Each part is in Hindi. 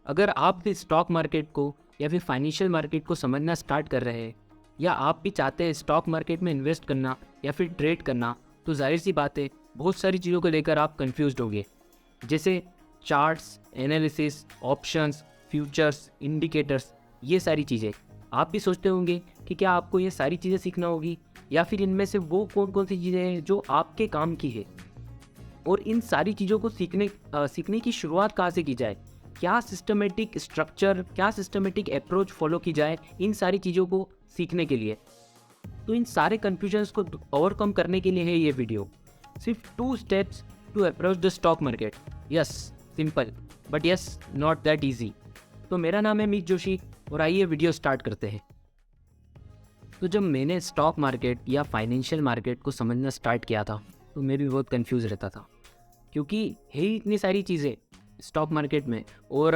अगर आप भी स्टॉक मार्केट को या फिर फाइनेंशियल मार्केट को समझना स्टार्ट कर रहे हैं या आप भी चाहते हैं स्टॉक मार्केट में इन्वेस्ट करना या फिर ट्रेड करना, तो जाहिर सी बात है बहुत सारी चीज़ों को लेकर आप कंफ्यूज्ड होंगे, जैसे charts, analysis, options, futures, indicators, ये सारी चीज़ें। आप भी सोचते होंगे कि क्या आपको ये सारी चीज़ें सीखना होगी या फिर इनमें से वो कौन कौन सी चीज़ें हैं जो आपके काम की है, और इन सारी चीज़ों को सीखने की शुरुआत कहाँ से की जाए, क्या सिस्टमेटिक स्ट्रक्चर, क्या सिस्टमेटिक अप्रोच फॉलो की जाए इन सारी चीज़ों को सीखने के लिए। तो इन सारे कन्फ्यूजन्स को ओवरकम करने के लिए है ये वीडियो। सिर्फ 2 steps to approach the stock market. Yes, simple, but yes, not that easy. तो मेरा नाम है मीत जोशी और आइए वीडियो स्टार्ट करते हैं। तो जब मैंने स्टॉक मार्केट या फाइनेंशियल मार्केट को समझना स्टार्ट किया था तो मैं भी बहुत कंफ्यूज रहता था, क्योंकि है ही इतनी सारी चीज़ें स्टॉक मार्केट में। और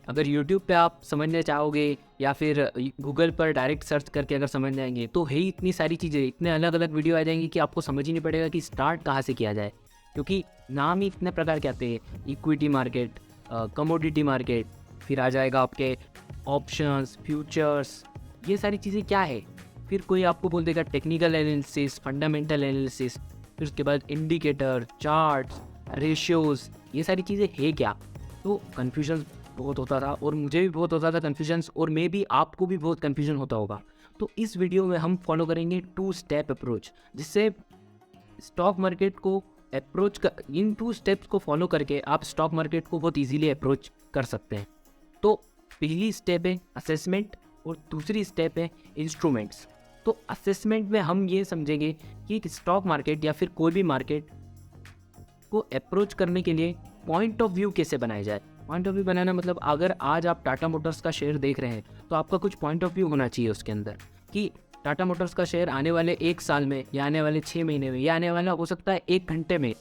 अगर यूट्यूब पे आप समझना चाहोगे या फिर गूगल पर डायरेक्ट सर्च करके अगर समझ जाएंगे तो है ही इतनी सारी चीज़ें, इतने अलग अलग वीडियो आ जाएंगी कि आपको समझ ही नहीं पड़ेगा कि स्टार्ट कहाँ से किया जाए, क्योंकि नाम ही इतने प्रकार के आते हैं। इक्विटी मार्केट, कमोडिटी मार्केट, फिर आ जाएगा आपके ऑप्शंस, फ्यूचर्स, ये सारी चीज़ें क्या है। फिर कोई आपको बोल देगा टेक्निकल एनालिसिस, फंडामेंटल एनालिसिस, फिर उसके बाद इंडिकेटर, चार्ट्स, रेशियोज़, ये सारी चीज़ें है क्या। तो कन्फ्यूजन बहुत होता था और मुझे भी बहुत होता था कन्फ्यूजन्स, और मे भी आपको भी बहुत कन्फ्यूजन होता होगा। तो इस वीडियो में हम फॉलो करेंगे 2 स्टेप अप्रोच, जिससे स्टॉक मार्केट को इन 2 स्टेप्स को फॉलो करके आप स्टॉक मार्केट को बहुत इजीली अप्रोच कर सकते हैं। तो पहली स्टेप है असेसमेंट और दूसरी स्टेप है इंस्ट्रूमेंट्स। तो असेसमेंट में हम ये समझेंगे कि स्टॉक मार्केट या फिर कोई भी मार्केट को अप्रोच करने के लिए पॉइंट ऑफ व्यू कैसे बनाया जाए। पॉइंट ऑफ व्यू बनाना मतलब अगर आज आप टाटा मोटर्स का शेयर देख रहे हैं तो आपका कुछ पॉइंट ऑफ व्यू होना चाहिए उसके अंदर, कि टाटा मोटर्स का शेयर आने वाले 1 साल में या आने वाले 6 महीने में या आने वाला हो सकता है 1 घंटे में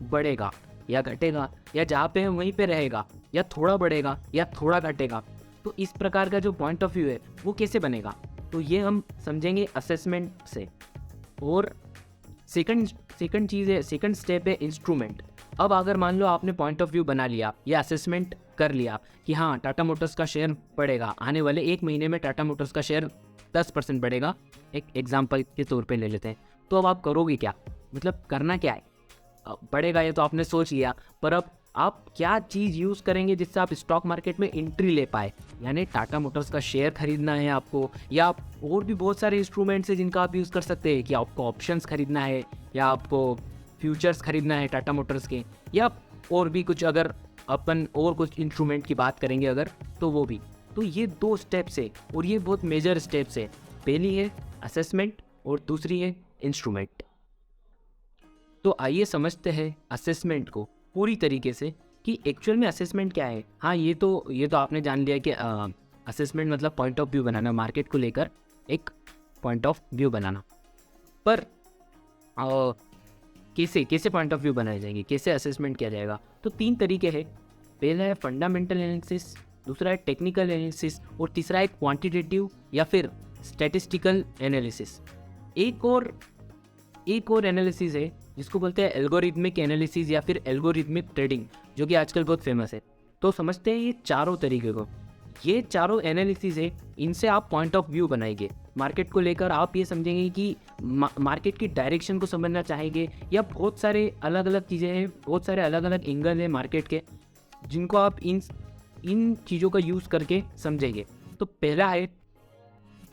बढ़ेगा या घटेगा, या जहाँ पे है वहीं पे रहेगा, या थोड़ा बढ़ेगा या थोड़ा घटेगा। तो इस प्रकार का जो पॉइंट ऑफ व्यू है वो कैसे बनेगा, तो ये हम समझेंगे असेसमेंट से। और सेकंड चीज़ है, सेकंड स्टेप है इंस्ट्रूमेंट। अब अगर मान लो आपने पॉइंट ऑफ व्यू बना लिया या असेसमेंट कर लिया कि हाँ टाटा मोटर्स का शेयर बढ़ेगा, आने वाले 1 महीने में टाटा मोटर्स का शेयर 10% बढ़ेगा, एक एग्जाम्पल के तौर पे ले लेते हैं। तो अब आप करोगे क्या, मतलब करना क्या है। बढ़ेगा ये तो आपने सोच लिया, पर अब आप क्या चीज़ यूज़ करेंगे जिससे आप स्टॉक मार्केट में एंट्री ले पाए। यानी टाटा मोटर्स का शेयर खरीदना है आपको, या आप और भी बहुत सारे इंस्ट्रूमेंट्स हैं जिनका आप यूज़ कर सकते हैं, कि आपको ऑप्शंस खरीदना है या आपको फ्यूचर्स खरीदना है टाटा मोटर्स के, या और भी कुछ, अगर अपन और कुछ इंस्ट्रूमेंट की बात करेंगे अगर, तो वो भी। तो ये 2 स्टेप्स है और ये बहुत मेजर स्टेप्स है। पहली है असेसमेंट और दूसरी है इंस्ट्रूमेंट। तो आइए समझते हैं असेसमेंट को पूरी तरीके से कि एक्चुअल में असेसमेंट क्या है। हाँ, ये तो आपने जान लिया कि असेसमेंट मतलब point of view banana, market को लेकर एक पॉइंट ऑफ व्यू बनाना। पर कैसे पॉइंट ऑफ व्यू बनाए जाएंगे, कैसे असेसमेंट किया जाएगा। तो 3 तरीके हैं। पहला है फंडामेंटल एनालिसिस, दूसरा है टेक्निकल एनालिसिस और तीसरा है क्वांटिटेटिव या फिर स्टैटिस्टिकल एनालिसिस। एक और एनालिसिस है जिसको बोलते हैं एल्गोरिथमिक एनालिसिस या फिर एल्गोरिथमिक ट्रेडिंग, जो कि आजकल बहुत फेमस है। तो समझते हैं ये चारों तरीके को। ये चारों एनालिसिस है, इनसे आप पॉइंट ऑफ व्यू बनाएंगे मार्केट को लेकर। आप ये समझेंगे कि मार्केट की डायरेक्शन को समझना चाहेंगे, या बहुत सारे अलग अलग चीज़ें हैं, बहुत सारे अलग अलग एंगल हैं मार्केट के, जिनको आप इन चीज़ों का यूज़ करके समझेंगे। तो पहला है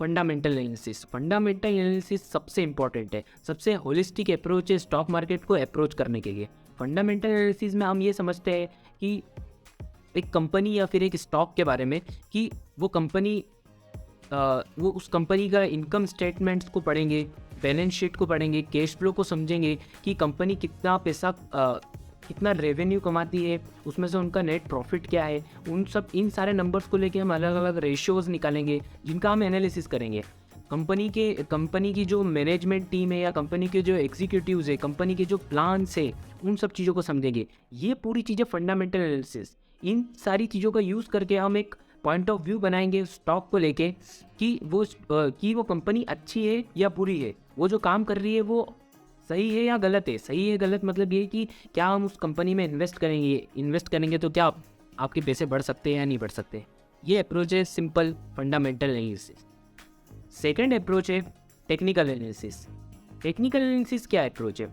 फंडामेंटल एनालिसिस। फंडामेंटल एनालिसिस सबसे इंपॉर्टेंट है, सबसे होलिस्टिक अप्रोच है स्टॉक मार्केट को अप्रोच करने के लिए। फंडामेंटल एनालिसिस में हम ये समझते हैं कि एक कंपनी या फिर एक स्टॉक के बारे में, कि वो उस कंपनी का इनकम स्टेटमेंट्स को पढ़ेंगे, बैलेंस शीट को पढ़ेंगे, कैश फ्लो को समझेंगे कि कंपनी कितना रेवेन्यू कमाती है, उसमें से उनका नेट प्रॉफिट क्या है। इन सारे नंबर्स को लेके हम अलग अलग रेशियोज़ निकालेंगे जिनका हम एनालिसिस करेंगे। कंपनी की जो मैनेजमेंट टीम है या कंपनी के जो एग्जीक्यूटिव्स है, कंपनी के जो प्लान्स है, उन सब चीज़ों को समझेंगे। ये पूरी चीज़ें फंडामेंटल एनालिसिस। इन सारी चीज़ों का यूज़ करके हम एक पॉइंट ऑफ व्यू बनाएंगे स्टॉक को लेके कि वो कंपनी अच्छी है या बुरी है, वो जो काम कर रही है वो सही है या गलत है। सही है गलत मतलब ये कि क्या हम उस कंपनी में इन्वेस्ट करेंगे तो क्या आपके पैसे बढ़ सकते हैं या नहीं बढ़ सकते। ये अप्रोच है simple fundamental analysis. Second approach है टेक्निकल एनालिसिस। टेक्निकल एनालिसिस क्या अप्रोच है?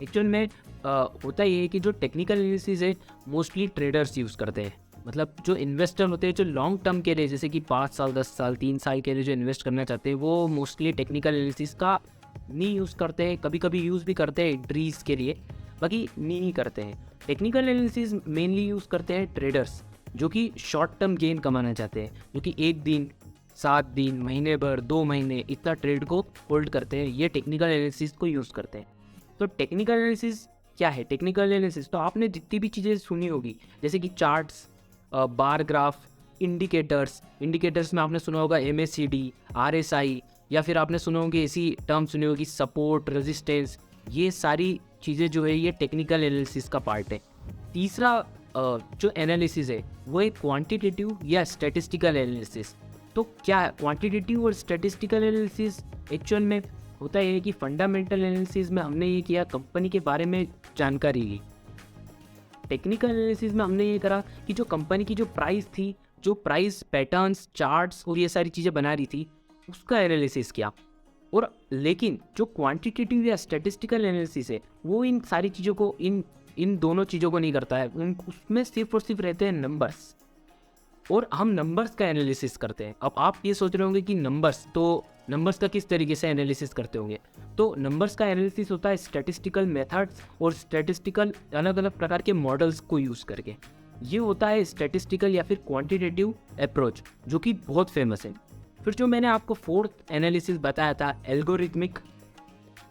एक्चुअल में होता ये है कि जो टेक्निकल एनालिसिस है मोस्टली ट्रेडर्स यूज़ करते हैं। मतलब जो इन्वेस्टर होते हैं जो लॉन्ग टर्म के लिए, जैसे कि 5 साल 10 साल 3 साल के लिए जो इन्वेस्ट करना चाहते हैं, वो मोस्टली टेक्निकल एनालिसिस का नहीं यूज़ करते हैं। कभी कभी यूज़ भी करते हैं एंट्रीज के लिए, बाकी नहीं करते हैं। टेक्निकल एनालिसिस मेनली यूज़ करते हैं ट्रेडर्स जो कि शॉर्ट टर्म गेन कमाना चाहते हैं, जो कि 1 दिन 7 दिन महीने भर 2 महीने इतना ट्रेड को होल्ड करते हैं। ये टेक्निकल एनालिसिस को यूज़ करते हैं। तो टेक्निकल एनालिसिस क्या है? टेक्निकल एनालिसिस तो आपने जितनी भी चीज़ें सुनी होगी, जैसे कि चार्ट्स, बार ग्राफ, इंडिकेटर्स में आपने सुना होगा MACD, RSI, या फिर आपने सुना होंगे ऐसी टर्म सुनी होगी सपोर्ट, रेजिस्टेंस। ये सारी चीज़ें जो है ये टेक्निकल एनालिसिस का पार्ट है। तीसरा जो एनालिसिस है वो है क्वांटिटेटिव या स्टैटिस्टिकल एनालिसिस। तो क्या है क्वांटिटेटिव और स्टैटिस्टिकल एनालिसिस? एक्चुअल में होता है कि फंडामेंटल एनालिसिस में हमने ये किया, कंपनी के बारे में जानकारी ली। टेक्निकल एनालिसिस में हमने ये करा कि जो कंपनी की जो प्राइस थी, जो प्राइस पैटर्न्स, चार्ट्स और ये सारी चीज़ें बना रही थी, उसका एनालिसिस किया। और लेकिन जो क्वांटिटेटिव या स्टैटिस्टिकल एनालिसिस है वो इन सारी चीज़ों को, इन दोनों चीज़ों को नहीं करता है। उसमें सिर्फ और सिर्फ रहते हैं नंबर्स, और हम नंबर्स का एनालिसिस करते हैं। अब आप ये सोच रहे होंगे कि नंबर्स का किस तरीके से एनालिसिस करते होंगे। तो नंबर्स का एनालिसिस होता है स्टैटिस्टिकल मेथड्स और स्टैटिस्टिकल अलग अलग प्रकार के मॉडल्स को यूज़ करके। ये होता है स्टैटिस्टिकल या फिर क्वांटिटेटिव अप्रोच, जो कि बहुत फेमस है। फिर जो मैंने आपको फोर्थ एनालिसिस बताया था, एल्गोरिथमिक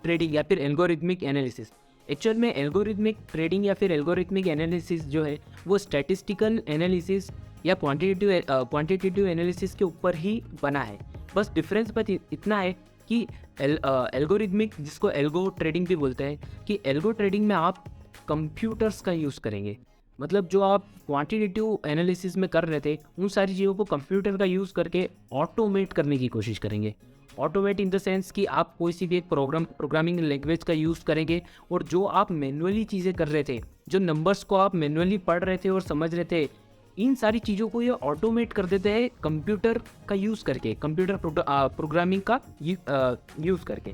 ट्रेडिंग या फिर एल्गोरिथमिक एनालिसिस। एक्चुअल में एल्गोरिथमिक ट्रेडिंग या फिर एल्गोरिथमिक एनालिसिस जो है वो स्टैटिस्टिकल एनालिसिस या क्वांटिटेटिव एनालिसिस के ऊपर ही बना है। बस डिफरेंस बस इतना है कि एल्गोरिथमिक, जिसको एल्गो ट्रेडिंग भी बोलते हैं, कि एल्गो ट्रेडिंग में आप कंप्यूटर्स का यूज़ करेंगे। मतलब जो आप क्वांटिटेटिव एनालिसिस में कर रहे थे उन सारी चीज़ों को कंप्यूटर का यूज़ करके ऑटोमेट करने की कोशिश करेंगे। ऑटोमेट इन द सेंस कि आप कोई सी भी एक प्रोग्रामिंग लैंग्वेज का यूज़ करेंगे, और जो आप मैनुअली चीज़ें कर रहे थे, जो नंबर्स को आप मैनुअली पढ़ रहे थे और समझ रहे थे, इन सारी चीज़ों को ये ऑटोमेट कर देते हैं कंप्यूटर का यूज़ करके, कंप्यूटर प्रोग्रामिंग का यूज़ करके।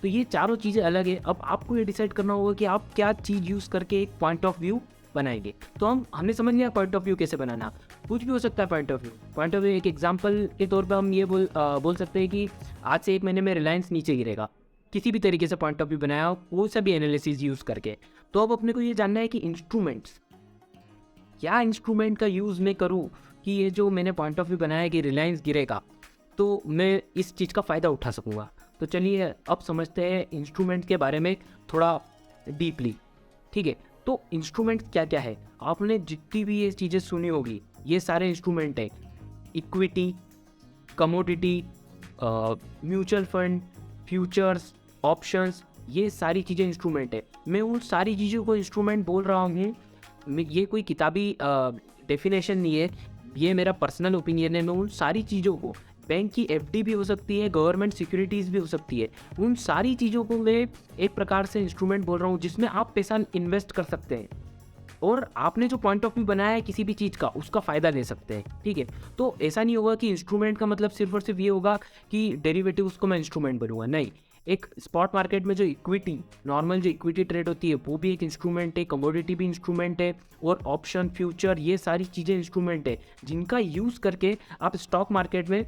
तो ये चारों चीज़ें अलग है। अब आपको ये डिसाइड करना होगा कि आप क्या चीज़ यूज़ करके एक पॉइंट ऑफ व्यू बनाएंगे। तो हमने समझ लिया पॉइंट ऑफ व्यू कैसे बनाना। कुछ भी हो सकता है पॉइंट ऑफ व्यू। एक एग्जांपल के तौर पे हम ये बोल सकते हैं कि आज से 1 महीने में रिलायंस नीचे गिरेगा। किसी भी तरीके से पॉइंट ऑफ व्यू बनाया, वो सभी एनालिसिस यूज़ करके। तो अब अपने को ये जानना है कि इंस्ट्रूमेंट्स, क्या इंस्ट्रूमेंट का यूज़ मैं करूँ कि ये जो मैंने पॉइंट ऑफ व्यू बनाया है कि रिलायंस गिरेगा, तो मैं इस चीज़ का फ़ायदा उठा सकूँगा। तो चलिए अब समझते हैं इंस्ट्रूमेंट के बारे में थोड़ा डीपली। ठीक है, तो इंस्ट्रूमेंट क्या क्या है? आपने जितनी भी ये चीज़ें सुनी होगी, ये सारे इंस्ट्रूमेंट है। Equity, commodity, mutual fund, futures, options, ये सारी चीज़ें इंस्ट्रूमेंट है। मैं उन सारी चीज़ों को इंस्ट्रूमेंट बोल रहा हूँ। ये कोई किताबी डेफिनेशन नहीं है, ये मेरा पर्सनल ओपिनियन है। मैं उन सारी चीज़ों को, बैंक की FD भी हो सकती है, गवर्नमेंट सिक्योरिटीज़ भी हो सकती है, उन सारी चीज़ों को मैं एक प्रकार से इंस्ट्रूमेंट बोल रहा हूँ जिसमें आप पैसा इन्वेस्ट कर सकते हैं, और आपने जो पॉइंट ऑफ व्यू बनाया है किसी भी चीज़ का, उसका फ़ायदा ले सकते हैं। ठीक है, तो ऐसा नहीं होगा कि इंस्ट्रूमेंट का मतलब सिर्फ और सिर्फ ये होगा कि डेरिवेटिव्स को मैं इंस्ट्रूमेंट बनूंगा। नहीं, एक स्पॉट मार्केट में जो इक्विटी, नॉर्मल जो इक्विटी ट्रेड होती है वो भी एक इंस्ट्रूमेंट है, कमोडिटी भी इंस्ट्रूमेंट है, और ऑप्शन, फ्यूचर, ये सारी चीज़ें इंस्ट्रूमेंट है जिनका यूज़ करके आप स्टॉक मार्केट में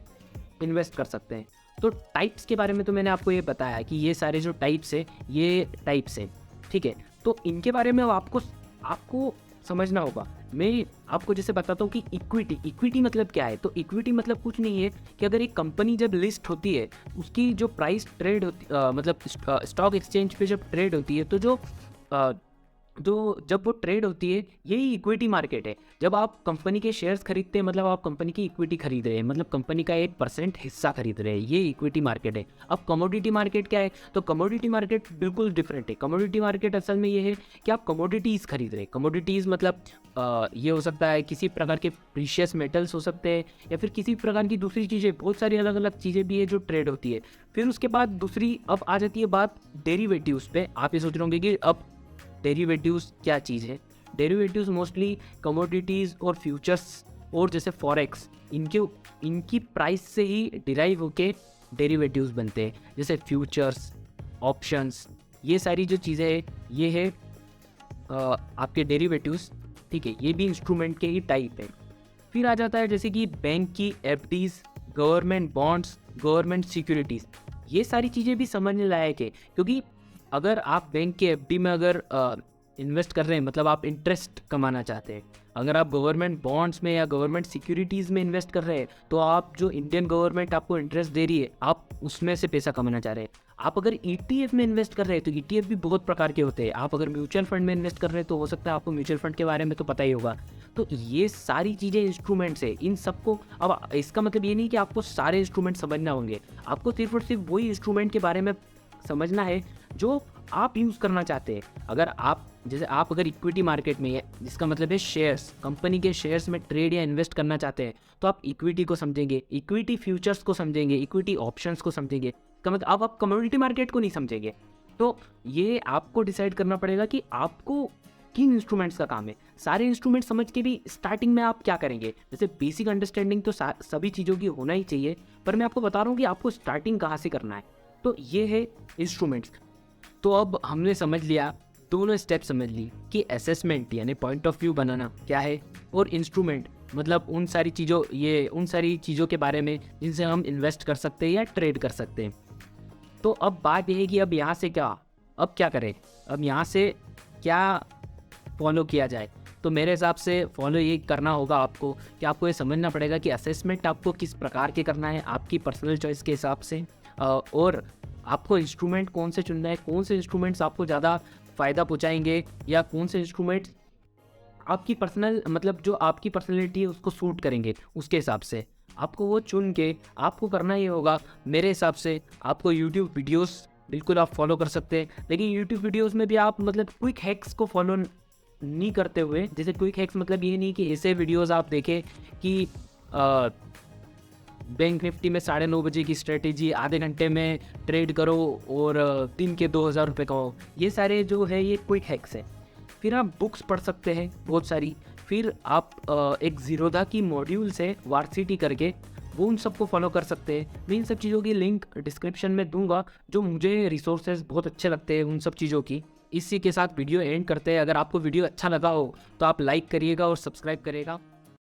इन्वेस्ट कर सकते हैं। तो टाइप्स के बारे में तो मैंने आपको ये बताया कि ये सारे जो टाइप्स है, ये टाइप्स हैं। ठीक है, तो इनके बारे में आपको समझना होगा। मैं आपको जैसे बताता हूँ कि इक्विटी मतलब क्या है। तो इक्विटी मतलब कुछ नहीं है कि अगर एक कंपनी जब लिस्ट होती है, उसकी जो प्राइस ट्रेड होती, मतलब स्टॉक एक्सचेंज पे जब ट्रेड होती है, तो जब वो ट्रेड होती है, यही इक्विटी मार्केट है। जब आप कंपनी के शेयर्स खरीदते हैं, मतलब आप कंपनी की इक्विटी खरीद रहे हैं, मतलब कंपनी का 1% हिस्सा खरीद रहे हैं, ये इक्विटी मार्केट है। अब कमोडिटी मार्केट क्या है? तो कमोडिटी मार्केट बिल्कुल डिफरेंट है। कमोडिटी मार्केट असल में ये है कि आप कमोडिटीज़ खरीद रहे हैं। कमोडिटीज़ मतलब ये हो सकता है किसी प्रकार के प्रीशियस मेटल्स हो सकते हैं, या फिर किसी प्रकार की दूसरी चीज़ें, बहुत सारी अलग अलग चीज़ें भी है जो ट्रेड होती है। फिर उसके बाद दूसरी अब आ जाती है बात डेरिवेटिव्स पे। आप ये सोच रहे होंगे कि अब डेरिवेटिव्स क्या चीज़ है। डेरिवेटिव्स मोस्टली कमोडिटीज़ और फ्यूचर्स और जैसे फॉरेक्स इनकी प्राइस से ही डिराइव होके डेरिवेटिव्स बनते हैं। जैसे फ्यूचर्स, ऑप्शंस, ये सारी जो चीज़ें हैं ये है आपके डेरिवेटिव्स, ठीक है। ये भी इंस्ट्रूमेंट के ही टाइप है। फिर आ जाता है जैसे कि बैंक की FDs, government bonds, government securities. ये सारी चीज़ें भी समझने लायक है, क्योंकि अगर आप बैंक के एफडी में अगर इन्वेस्ट कर रहे हैं, मतलब आप इंटरेस्ट कमाना चाहते हैं। अगर आप गवर्नमेंट बॉन्ड्स में या गवर्नमेंट सिक्योरिटीज़ में इन्वेस्ट कर रहे हैं, तो आप जो इंडियन गवर्नमेंट आपको इंटरेस्ट दे रही है, आप उसमें से पैसा कमाना चाह रहे हैं। आप अगर ETF में इन्वेस्ट कर रहे हैं, तो ETF भी बहुत प्रकार के होते हैं। आप अगर म्यूचुअल फंड में इन्वेस्ट कर रहे हैं, तो हो सकता है आपको म्यूचुअल फंड के बारे में तो पता ही होगा। तो ये सारी चीज़ें इंस्ट्रूमेंट्स है, इन सबको, अब इसका मतलब ये नहीं कि आपको सारे इंस्ट्रूमेंट समझना होंगे। आपको सिर्फ और सिर्फ वही इंस्ट्रूमेंट के बारे में समझना है जो आप यूज़ करना चाहते हैं। अगर आप जैसे आप अगर इक्विटी मार्केट में है, जिसका मतलब है शेयर्स, कंपनी के शेयर्स में ट्रेड या इन्वेस्ट करना चाहते हैं, तो आप इक्विटी को समझेंगे, इक्विटी फ्यूचर्स को समझेंगे, इक्विटी ऑप्शंस को समझेंगे। इसका मतलब अब आप कमोडिटी मार्केट को नहीं समझेंगे। तो ये आपको डिसाइड करना पड़ेगा कि आपको किन इंस्ट्रूमेंट्स का काम है। सारे इंस्ट्रूमेंट समझ के भी स्टार्टिंग में आप क्या करेंगे, जैसे बेसिक अंडरस्टैंडिंग तो सभी चीज़ों की होना ही चाहिए, पर मैं आपको बता रहा हूँ कि आपको स्टार्टिंग कहाँ से करना है। तो ये है इंस्ट्रूमेंट्स। तो अब हमने समझ लिया, दोनों स्टेप समझ ली कि असेसमेंट यानी पॉइंट ऑफ व्यू बनाना क्या है, और इंस्ट्रूमेंट मतलब उन सारी चीज़ों के बारे में जिनसे हम इन्वेस्ट कर सकते हैं या ट्रेड कर सकते हैं। तो अब बात यह है कि अब यहाँ से क्या करें, अब यहाँ से क्या फॉलो किया जाए। तो मेरे हिसाब से फॉलो ये करना होगा आपको कि आपको ये समझना पड़ेगा कि असेसमेंट आपको किस प्रकार के करना है, आपकी पर्सनल चॉइस के हिसाब से, और आपको इंस्ट्रूमेंट कौन से चुनना है, कौन से इंस्ट्रूमेंट्स आपको ज़्यादा फ़ायदा पहुंचाएंगे, या कौन से इंस्ट्रूमेंट्स आपकी पर्सनल मतलब जो आपकी पर्सनैलिटी है उसको सूट करेंगे, उसके हिसाब से आपको वो चुन के आपको करना ये होगा। मेरे हिसाब से आपको यूट्यूब वीडियोस बिल्कुल आप फॉलो कर सकते हैं, लेकिन यूट्यूब वीडियोस में भी आप मतलब क्विक हैक्स को फॉलो नहीं करते हुए, जैसे क्विक हैक्स मतलब ये नहीं कि ऐसे वीडियोस आप देखें कि बैंक निफ्टी में 9:30 बजे की स्ट्रेटेजी, आधे घंटे में ट्रेड करो और दिन के 2000 रुपये कमाओ। ये सारे जो है ये क्विक हैक्स है। फिर आप बुक्स पढ़ सकते हैं बहुत सारी। फिर आप एक ज़ीरोधा की मॉड्यूल्स है वार्सिटी करके, वो उन सबको फॉलो कर सकते हैं। मैं इन सब चीज़ों की लिंक डिस्क्रिप्शन में दूंगा, जो मुझे रिसोर्सेज बहुत अच्छे लगते हैं उन सब चीज़ों की। इसी के साथ वीडियो एंड करते हैं। अगर आपको वीडियो अच्छा लगा हो तो आप लाइक करिएगा और सब्सक्राइब करिएगा।